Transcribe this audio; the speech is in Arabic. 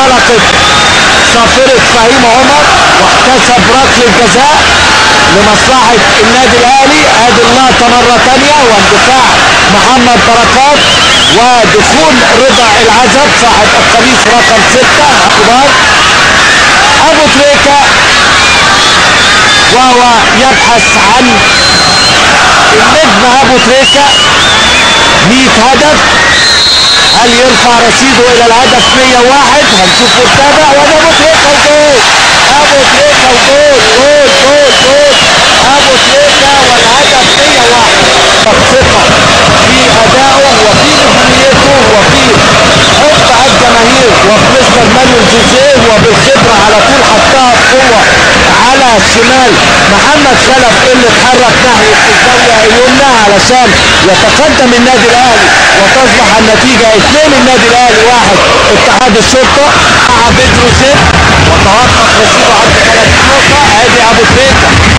انطلقت صافرة فهيم عمر واحتسب ركله الجزاء لمصلحة النادي الاهلي. ادي اللقطة مرة تانية واندفاع محمد بركات ودخول رضا العزب صاحب القميص رقم 6 كبار. ابو تريكة وهو يبحث عن النجم ابو تريكة 100 هدف. هل يرفع رصيده الى الهدف 101؟ هنشوف ونتابع. وده ابو تريكة وجول، ابو تريكة وجول، جول جول جول ابو تريكة والهدف 101. ثقة في ادائه وفي نجوميته وفي حب الجماهير وفي مستر مانويل جوزيه وبالخبرة على طول حطها بقوة على شمال محمد خلف اللي اتحرك ناحية الزاوية اليمنى علشان يتقدم النادي الاهلي وتصبح النتيجة 2 النادي الاهلي 1 اتحاد الشرطة مع بيتروسيف.